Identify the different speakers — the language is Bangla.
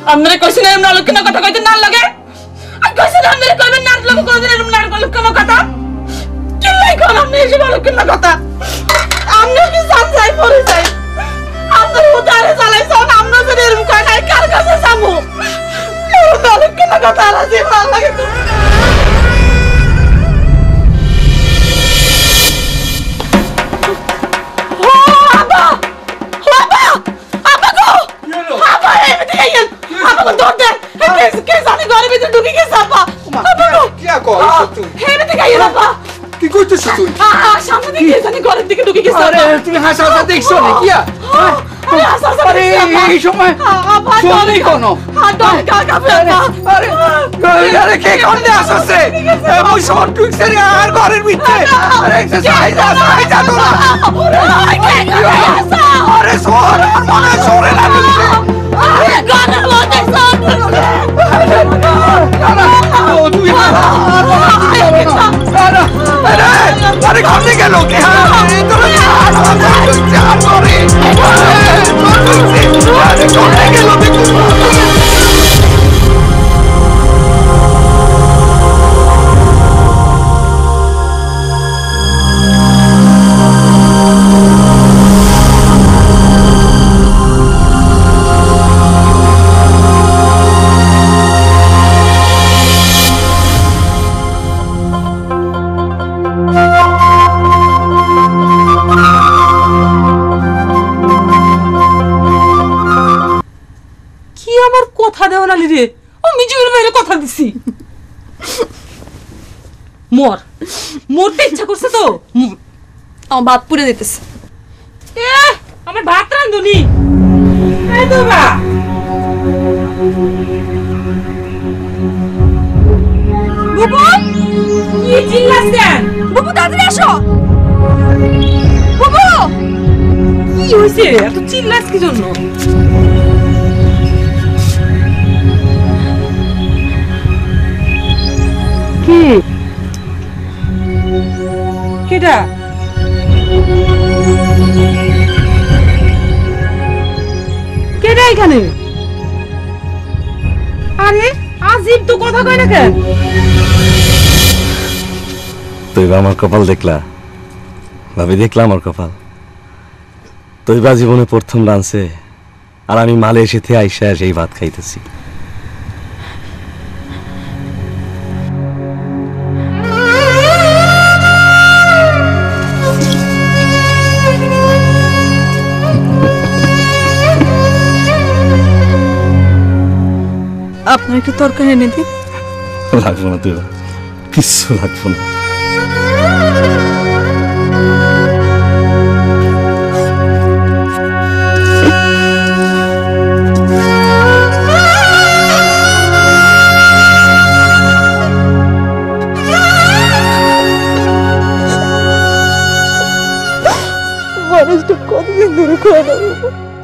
Speaker 1: আপনারা কইছেন এরকম অলক্ষণ কথা কইতে না লাগে আর কইছেন আপনারা কইবেন না লোক কোনদিন এরকম না অলক্ষণ কথা কি লাই কোন আপনি এসে অলক্ষণ কথা আমরা কি সানসাই পড়ে যাই আপনারা উদারে চালাইছেন আমরা যদি এরকম কই নাই কার কাছে যাবো এরকম অলক্ষণ কথা রাজি ভালো লাগে তো
Speaker 2: কি করতেছ তুই?
Speaker 1: সামনে দিকে জানি ঘরের দিকে ঢুকে গেছে।
Speaker 2: আরে তুমি হাসা হাসা দেখছো নাকি? আরে এই সময় চলে কোন? আরে কে কোন দে আসছে? ওই শর্ট টুইক্স এর আর ঘরের ভিতরে। আরে এক্সারসাইজ আই যা তো না। আরে সোর মনে সরে না দিছে। আরে ঘরের মধ্যে সর। তুই আরে ঘরে গেল কে? তোরা চার করে আরে চলে গেল দেখো
Speaker 1: মরতে ইচ্ছা করছে তো
Speaker 3: আমার ভাত পুড়ে দিতেছে
Speaker 1: আমার ভাত রান্ধুনি কি চিল্লাছেন
Speaker 3: বুবু তাড়াতাড়ি আসো বুবু
Speaker 1: কি হয়েছে এত চিল্লাস কি জন্য কি কেডা কেডা এখানে আরে আজিব তো কথা কয় না কেন
Speaker 4: তুই আমার কপাল দেখলা ভাবি দেখলা আমার কপাল তুই বা জীবনে প্রথম ডান্সে আর আমি মালয়েশিয়াতে আইসা সেই ভাত খাইতেছি
Speaker 3: আপনার একটু তরকারি এনে দিন
Speaker 4: লাগবো না তুই কিচ্ছু লাগবো না
Speaker 3: মানুষটা কতদিন ধরে খাওয়া দাওয়া